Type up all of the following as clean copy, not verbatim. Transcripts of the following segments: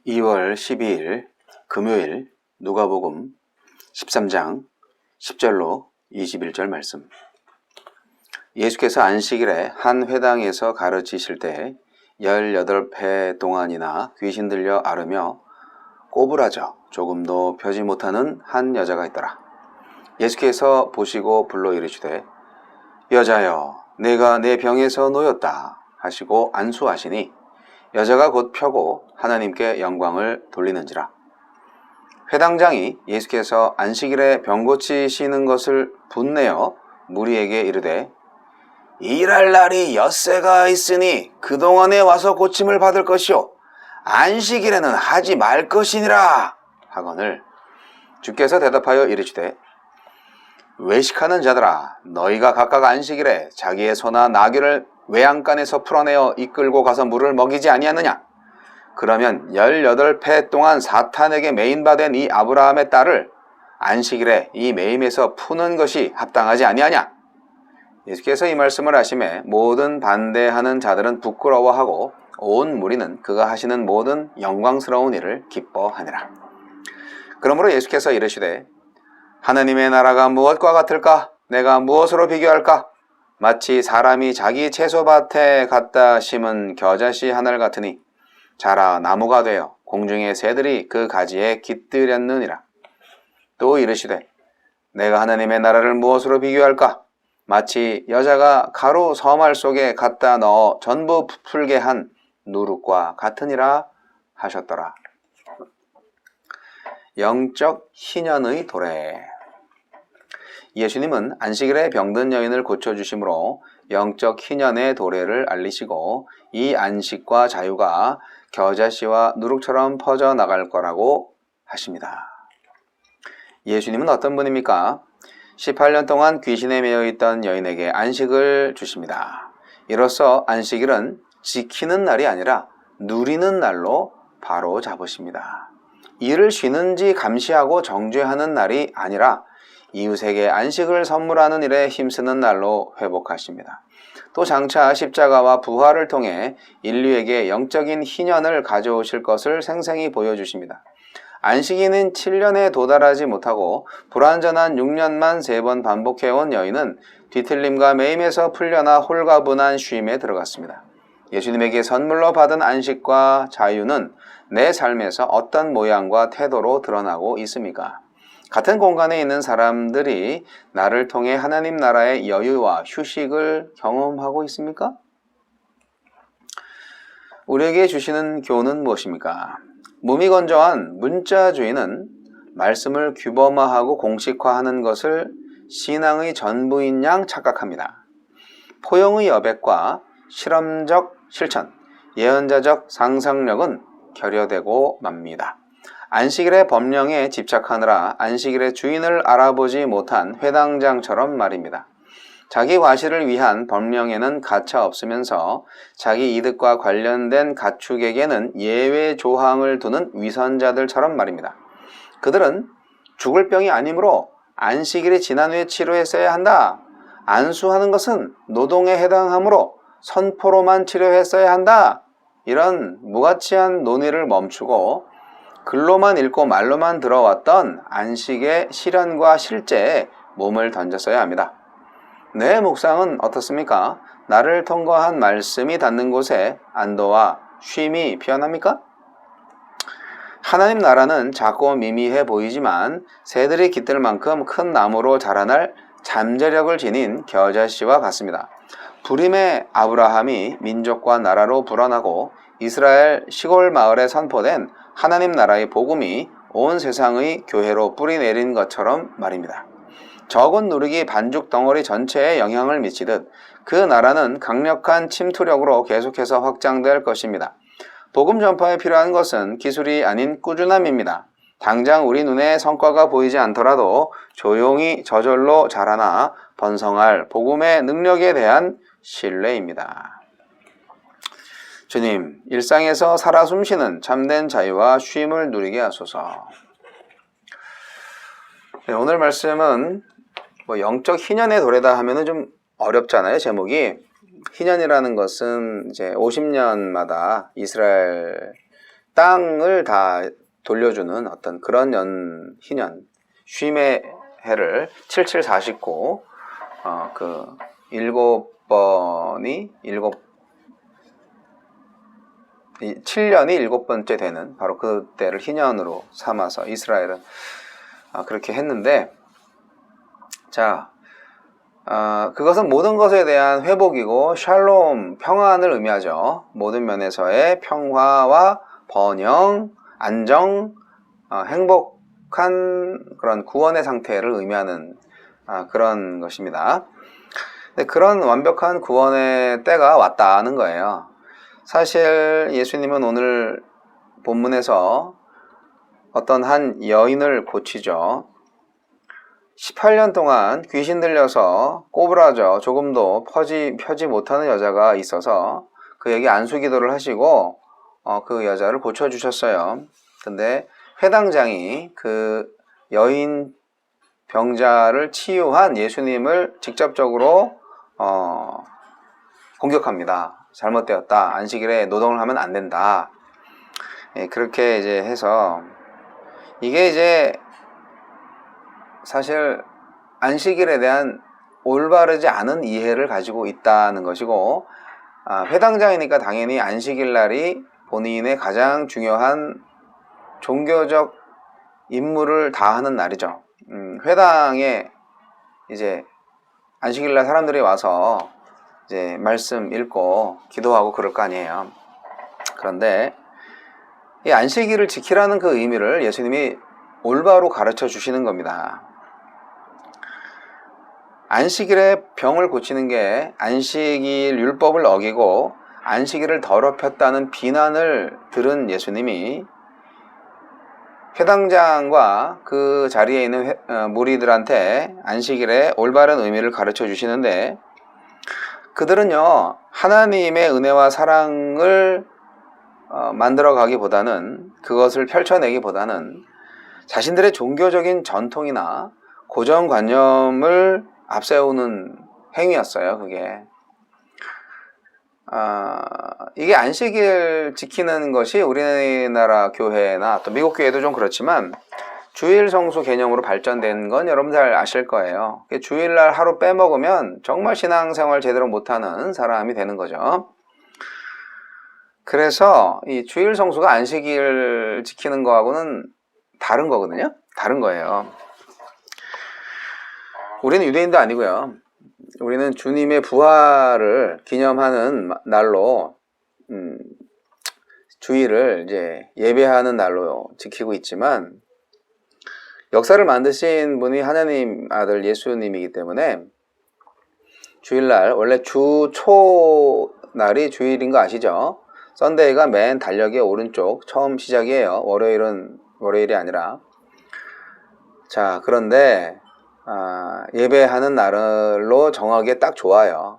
2월 12일 금요일 누가복음 13장 10절로 21절 말씀. 예수께서 안식일에 한 회당에서 가르치실 때 18회 동안이나 귀신 들려 앓으며 꼬부라져 조금도 펴지 못하는 한 여자가 있더라. 예수께서 보시고 불러 이르시되 여자여 내가 내 병에서 놓였다 하시고 안수하시니 여자가 곧 펴고 하나님께 영광을 돌리는지라. 회당장이 예수께서 안식일에 병 고치시는 것을 분내어 무리에게 이르되 일할 날이 엿새가 있으니 그동안에 와서 고침을 받을 것이요 안식일에는 하지 말 것이니라 하거늘 주께서 대답하여 이르시되 외식하는 자들아 너희가 각각 안식일에 자기의 소나 나귀를 외양간에서 풀어내어 이끌고 가서 물을 먹이지 아니하느냐? 그러면 18회 동안 사탄에게 매인받은 이 아브라함의 딸을 안식일에 이 매임에서 푸는 것이 합당하지 아니하냐? 예수께서 이 말씀을 하시매 모든 반대하는 자들은 부끄러워하고 온 무리는 그가 하시는 모든 영광스러운 일을 기뻐하니라. 그러므로 예수께서 이르시되 하나님의 나라가 무엇과 같을까? 내가 무엇으로 비교할까? 마치 사람이 자기 채소밭에 갖다 심은 겨자씨 하나를 같으니 자라 나무가 되어 공중의 새들이 그 가지에 깃들였느니라. 또 이르시되 내가 하나님의 나라를 무엇으로 비교할까? 마치 여자가 가루 서말 속에 갖다 넣어 전부 부풀게 한 누룩과 같으니라 하셨더라. 영적 희년의 도래. 예수님은 안식일에 병든 여인을 고쳐주심으로 영적 희년의 도래를 알리시고 이 안식과 자유가 겨자씨와 누룩처럼 퍼져나갈 거라고 하십니다. 예수님은 어떤 분입니까? 18년 동안 귀신에 매여 있던 여인에게 안식을 주십니다. 이로써 안식일은 지키는 날이 아니라 누리는 날로 바로 잡으십니다. 일을 쉬는지 감시하고 정죄하는 날이 아니라 이웃에게 안식을 선물하는 일에 힘쓰는 날로 회복하십니다. 또 장차 십자가와 부활을 통해 인류에게 영적인 희년을 가져오실 것을 생생히 보여주십니다. 안식일인 7년에 도달하지 못하고 불완전한 6년만 3번 반복해온 여인은 뒤틀림과 매임에서 풀려나 홀가분한 쉼에 들어갔습니다. 예수님에게 선물로 받은 안식과 자유는 내 삶에서 어떤 모양과 태도로 드러나고 있습니까? 같은 공간에 있는 사람들이 나를 통해 하나님 나라의 여유와 휴식을 경험하고 있습니까? 우리에게 주시는 교훈은 무엇입니까? 무미건조한 문자주의는 말씀을 규범화하고 공식화하는 것을 신앙의 전부인 양 착각합니다. 포용의 여백과 실험적 실천, 예언자적 상상력은 결여되고 맙니다. 안식일의 법령에 집착하느라 안식일의 주인을 알아보지 못한 회당장처럼 말입니다. 자기 과실을 위한 법령에는 가차 없으면서 자기 이득과 관련된 가축에게는 예외 조항을 두는 위선자들처럼 말입니다. 그들은 죽을 병이 아니므로 안식일이 지난 후에 치료했어야 한다. 안수하는 것은 노동에 해당하므로 선포로만 치료했어야 한다. 이런 무가치한 논의를 멈추고 글로만 읽고 말로만 들어왔던 안식의 실현과 실제에 몸을 던졌어야 합니다. 내 묵상은 어떻습니까? 나를 통과한 말씀이 닿는 곳에 안도와 쉼이 피어납니까? 하나님 나라는 작고 미미해 보이지만 새들이 깃들 만큼 큰 나무로 자라날 잠재력을 지닌 겨자씨와 같습니다. 불임의 아브라함이 민족과 나라로 불어나고 이스라엘 시골 마을에 선포된 하나님 나라의 복음이 온 세상의 교회로 뿌리내린 것처럼 말입니다. 적은 누룩이 반죽 덩어리 전체에 영향을 미치듯 그 나라는 강력한 침투력으로 계속해서 확장될 것입니다. 복음 전파에 필요한 것은 기술이 아닌 꾸준함입니다. 당장 우리 눈에 성과가 보이지 않더라도 조용히 저절로 자라나 번성할 복음의 능력에 대한 신뢰입니다. 주님, 일상에서 살아 숨쉬는 참된 자유와 쉼을 누리게 하소서. 네, 오늘 말씀은 영적 희년의 도래다 하면은 좀 어렵잖아요, 제목이. 희년이라는 것은 이제 50년마다 이스라엘 땅을 다 돌려주는 어떤 그런 희년, 쉼의 해를 7749, 그 7년이 7번째 되는 바로 그때를 희년으로 삼아서 이스라엘은 그렇게 했는데, 자, 그것은 모든 것에 대한 회복이고 샬롬, 평안을 의미하죠. 모든 면에서의 평화와 번영, 안정, 행복한 그런 구원의 상태를 의미하는 그런 것입니다. 근데 그런 완벽한 구원의 때가 왔다는 거예요. 사실 예수님은 오늘 본문에서 어떤 한 여인을 고치죠. 18년 동안 귀신 들려서 꼬부라져 조금도 펴지 못하는 여자가 있어서 그에게 안수기도를 하시고 그 여자를 고쳐주셨어요. 근데 회당장이 그 여인 병자를 치유한 예수님을 직접적으로 공격합니다. 잘못되었다. 안식일에 노동을 하면 안 된다. 그렇게 이제 해서 이게 이제 사실 안식일에 대한 올바르지 않은 이해를 가지고 있다는 것이고, 회당장이니까 당연히 안식일 날이 본인의 가장 중요한 종교적 임무를 다하는 날이죠. 회당에 이제 안식일 날 사람들이 와서 이제 말씀 읽고 기도하고 그럴 거 아니에요. 그런데 이 안식일을 지키라는 그 의미를 예수님이 올바로 가르쳐 주시는 겁니다. 안식일에 병을 고치는 게 안식일 율법을 어기고 안식일을 더럽혔다는 비난을 들은 예수님이 회당장과 그 자리에 있는 무리들한테 안식일의 올바른 의미를 가르쳐 주시는데, 그들은요 하나님의 은혜와 사랑을 만들어가기보다는, 그것을 펼쳐내기보다는 자신들의 종교적인 전통이나 고정관념을 앞세우는 행위였어요. 그게 이게 안식일 지키는 것이 우리나라 교회나 또 미국 교회도 좀 그렇지만 주일 성수 개념으로 발전된 건 여러분 잘 아실 거예요. 주일날 하루 빼먹으면 정말 신앙생활 제대로 못하는 사람이 되는 거죠. 그래서 이 주일 성수가 안식일 지키는 거하고는 다른 거거든요. 다른 거예요. 우리는 유대인도 아니고요. 우리는 주님의 부활을 기념하는 날로 주일을 이제 예배하는 날로 지키고 있지만, 역사를 만드신 분이 하나님 아들 예수님이기 때문에 주일날, 원래 주 초 날이 주일인 거 아시죠? 썬데이가 맨 달력의 오른쪽 처음 시작이에요. 월요일이 아니라. 자, 그런데 예배하는 날로 정하기에 딱 좋아요.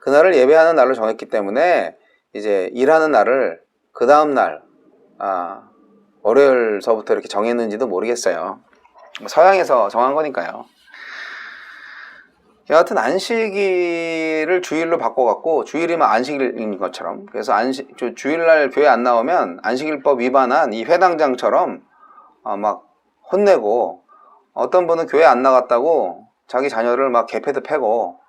그날을 예배하는 날로 정했기 때문에 이제 일하는 날을 그 다음 날 월요일서부터 이렇게 정했는지도 모르겠어요. 서양에서 정한 거니까요. 여하튼 안식일을 주일로 바꿔갖고 주일이면 안식일인 것처럼, 그래서 주일날 교회 안 나오면 안식일법 위반한 이 회당장처럼 막 혼내고, 어떤 분은 교회 안 나갔다고 자기 자녀를 막 개패드 패고,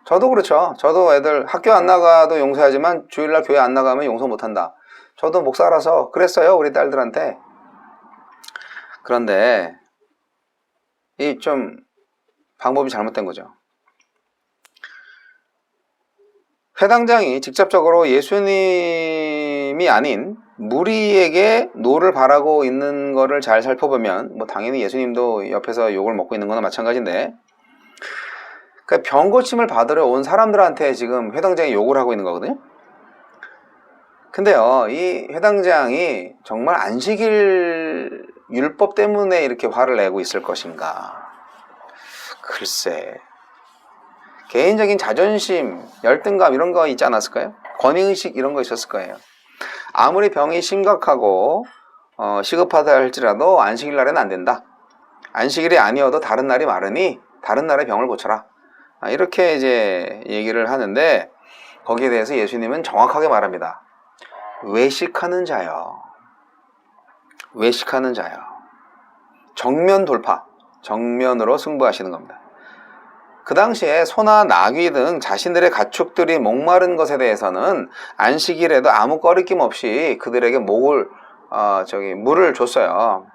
저도 그렇죠. 저도 애들 학교 안 나가도 용서하지만 주일날 교회 안 나가면 용서 못한다. 저도 목사라서 그랬어요, 우리 딸들한테. 그런데 이 좀 방법이 잘못된 거죠. 회당장이 직접적으로 예수님이 아닌 무리에게 노를 바라고 있는 거를 잘 살펴보면 당연히 예수님도 옆에서 욕을 먹고 있는 거나 마찬가지인데, 그러니까 병 고침을 받으러 온 사람들한테 지금 회당장이 욕을 하고 있는 거거든요. 근데요, 이 회당장이 정말 안식일 율법 때문에 이렇게 화를 내고 있을 것인가? 글쎄, 개인적인 자존심, 열등감 이런 거 있지 않았을까요? 권위의식 이런 거 있었을 거예요. 아무리 병이 심각하고 시급하다 할지라도 안식일 날에는 안 된다. 안식일이 아니어도 다른 날이 많으니 다른 날에 병을 고쳐라. 이렇게 이제 얘기를 하는데, 거기에 대해서 예수님은 정확하게 말합니다. 외식하는 자여. 외식하는 자여. 정면 돌파, 정면으로 승부하시는 겁니다. 그 당시에 소나 나귀 등 자신들의 가축들이 목마른 것에 대해서는 안식일에도 아무 꺼리낌 없이 그들에게 물을 줬어요.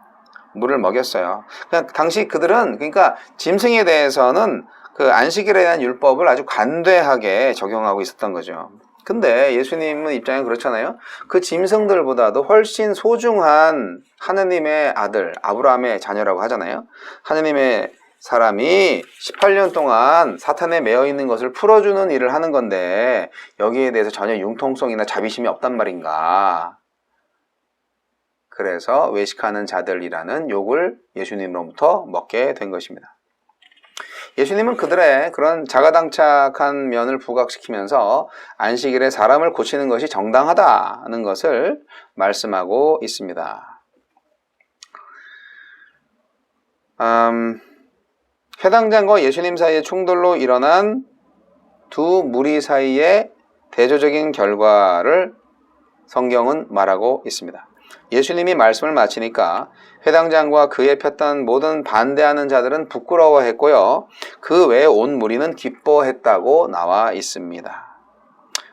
물을 먹였어요. 그냥 당시 그들은, 그러니까 짐승에 대해서는 그 안식일에 대한 율법을 아주 관대하게 적용하고 있었던 거죠. 근데 예수님은 입장이 그렇잖아요. 그 짐승들보다도 훨씬 소중한 하느님의 아들, 아브라함의 자녀라고 하잖아요. 하느님의 사람이 18년 동안 사탄에 매여 있는 것을 풀어주는 일을 하는 건데 여기에 대해서 전혀 융통성이나 자비심이 없단 말인가. 그래서 외식하는 자들이라는 욕을 예수님으로부터 먹게 된 것입니다. 예수님은 그들의 그런 자가당착한 면을 부각시키면서 안식일에 사람을 고치는 것이 정당하다는 것을 말씀하고 있습니다. 회당장과 예수님 사이의 충돌로 일어난 두 무리 사이의 대조적인 결과를 성경은 말하고 있습니다. 예수님이 말씀을 마치니까 회당장과 그에 폈던 모든 반대하는 자들은 부끄러워했고요. 그 외에 온 무리는 기뻐했다고 나와 있습니다.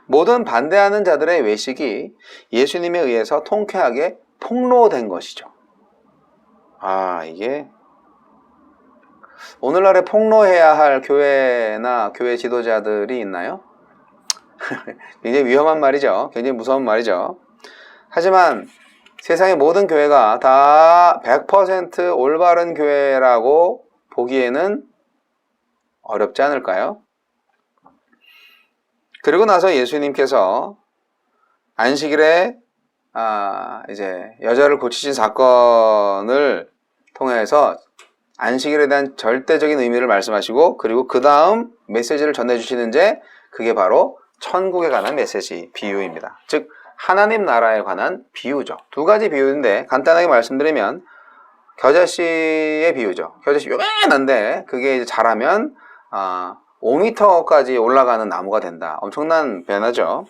모든 반대하는 자들의 외식이 예수님에 의해서 통쾌하게 폭로된 것이죠. 이게 오늘날에 폭로해야 할 교회나 교회 지도자들이 있나요? 굉장히 위험한 말이죠. 굉장히 무서운 말이죠. 하지만 세상의 모든 교회가 다 100% 올바른 교회라고 보기에는 어렵지 않을까요? 그리고 나서 예수님께서 안식일에 이제 여자를 고치신 사건을 통해서 안식일에 대한 절대적인 의미를 말씀하시고 그리고 그 다음 메시지를 전해주시는데 그게 바로 천국에 관한 메시지, 비유입니다. 즉 하나님 나라에 관한 비유죠. 두 가지 비유인데 간단하게 말씀드리면 겨자씨의 비유죠. 겨자씨 요만한데 그게 이제 자라면 5m까지 올라가는 나무가 된다. 엄청난 변화죠.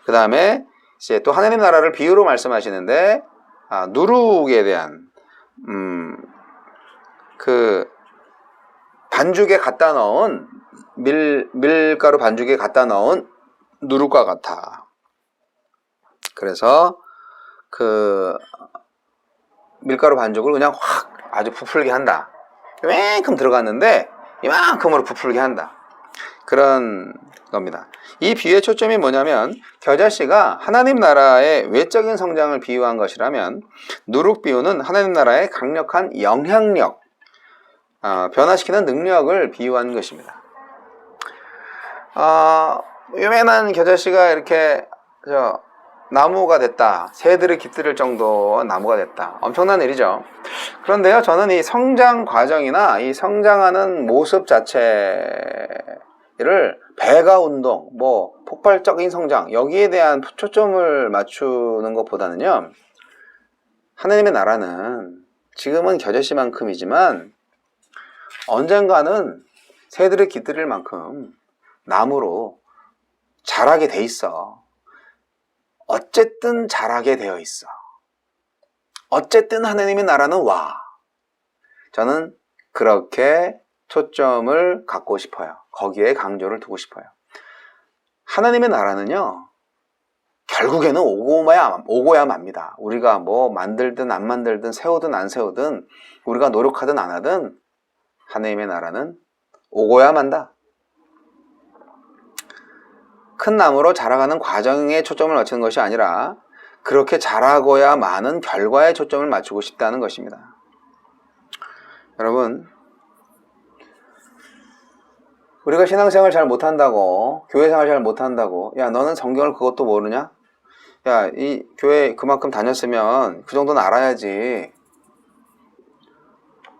그 다음에 이제 또 하나님 나라를 비유로 말씀하시는데 누룩에 대한 그 반죽에 갖다 넣은 밀가루 반죽에 갖다 넣은 누룩과 같아. 그래서 그 밀가루 반죽을 그냥 확 아주 부풀게 한다. 이만큼 들어갔는데 이만큼으로 부풀게 한다. 그런 겁니다. 이 비유의 초점이 뭐냐면 겨자씨가 하나님 나라의 외적인 성장을 비유한 것이라면 누룩 비유는 하나님 나라의 강력한 영향력, 변화시키는 능력을 비유한 것입니다. 요만한 겨자씨가 이렇게 나무가 됐다. 새들이 깃들 정도 나무가 됐다. 엄청난 일이죠. 그런데요, 저는 이 성장 과정이나 이 성장하는 모습 자체를 배가 운동, 폭발적인 성장, 여기에 대한 초점을 맞추는 것보다는요, 하나님의 나라는 지금은 겨자씨만큼이지만 언젠가는 새들이 깃들 만큼 나무로 자라게 돼 있어. 어쨌든 자라게 되어 있어. 어쨌든 하나님의 나라는 와. 저는 그렇게 초점을 갖고 싶어요. 거기에 강조를 두고 싶어요. 하나님의 나라는요, 결국에는 오고야 맙니다. 우리가 만들든 안 만들든 세우든 안 세우든 우리가 노력하든 안 하든 하나님의 나라는 오고야 만다. 큰 나무로 자라가는 과정에 초점을 맞추는 것이 아니라 그렇게 자라고야 많은 결과에 초점을 맞추고 싶다는 것입니다. 여러분, 우리가 신앙생활 잘 못한다고, 교회생활 잘 못한다고, 야 너는 성경을 그것도 모르냐? 야 이 교회 그만큼 다녔으면 그 정도는 알아야지.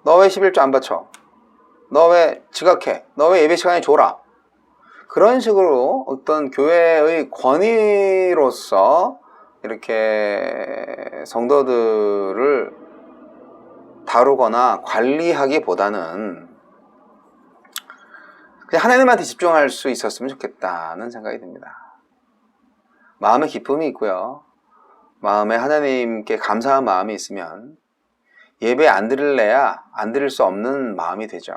너 왜 11조 안 바쳐? 너 왜 지각해? 너 왜 예배 시간에 졸아? 그런 식으로 어떤 교회의 권위로서 이렇게 성도들을 다루거나 관리하기보다는 그냥 하나님한테 집중할 수 있었으면 좋겠다는 생각이 듭니다. 마음의 기쁨이 있고요. 마음에 하나님께 감사한 마음이 있으면 예배 안 드릴래야 안 드릴 수 없는 마음이 되죠.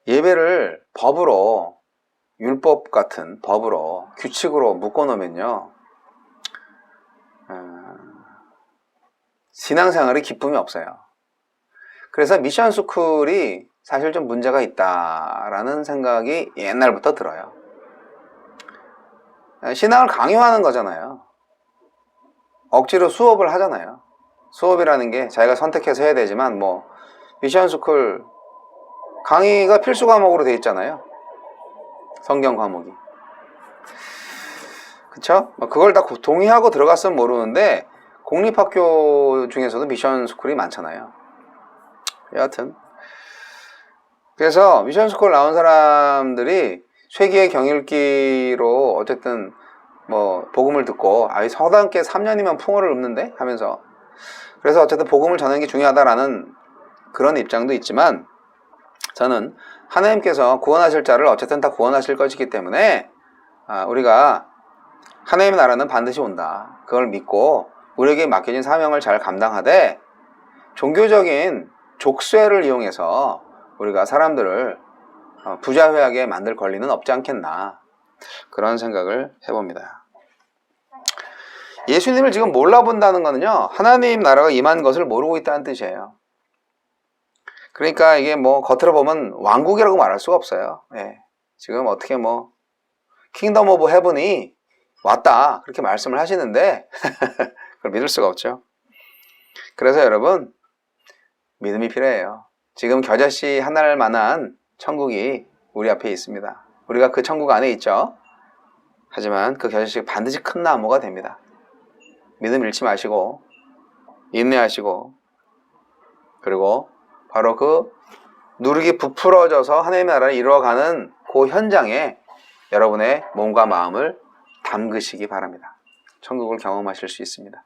예배를 법으로, 율법 같은 법으로, 규칙으로 묶어놓으면요, 신앙생활에 기쁨이 없어요. 그래서 미션 스쿨이 사실 좀 문제가 있다라는 생각이 옛날부터 들어요. 신앙을 강요하는 거잖아요. 억지로 수업을 하잖아요. 수업이라는 게 자기가 선택해서 해야 되지만 뭐 미션 스쿨 강의가 필수 과목으로 돼 있잖아요. 성경 과목이. 그쵸? 그걸 다 동의하고 들어갔으면 모르는데 공립학교 중에서도 미션 스쿨이 많잖아요. 여하튼 그래서 미션 스쿨 나온 사람들이 쇠기의 경읽기로 어쨌든 뭐 복음을 듣고 서당께 3년이면 풍어를 읊는데 하면서, 그래서 어쨌든 복음을 전하는 게 중요하다라는 그런 입장도 있지만, 저는 하나님께서 구원하실 자를 어쨌든 다 구원하실 것이기 때문에 우리가 하나님의 나라는 반드시 온다, 그걸 믿고 우리에게 맡겨진 사명을 잘 감당하되 종교적인 족쇄를 이용해서 우리가 사람들을 부자회하게 만들 권리는 없지 않겠나, 그런 생각을 해봅니다. 예수님을 지금 몰라본다는 거는요, 하나님 나라가 임한 것을 모르고 있다는 뜻이에요. 그러니까 이게 뭐 겉으로 보면 왕국이라고 말할 수가 없어요. 예. 지금 어떻게 뭐 킹덤 오브 헤븐이 왔다 그렇게 말씀을 하시는데 그걸 믿을 수가 없죠. 그래서 여러분, 믿음이 필요해요. 지금 겨자씨 하나를 만한 천국이 우리 앞에 있습니다. 우리가 그 천국 안에 있죠. 하지만 그 겨자씨가 반드시 큰 나무가 됩니다. 믿음 잃지 마시고 인내하시고, 그리고 바로 그 누룩이 부풀어져서 하나님의 나라를 이루어가는 그 현장에 여러분의 몸과 마음을 담그시기 바랍니다. 천국을 경험하실 수 있습니다.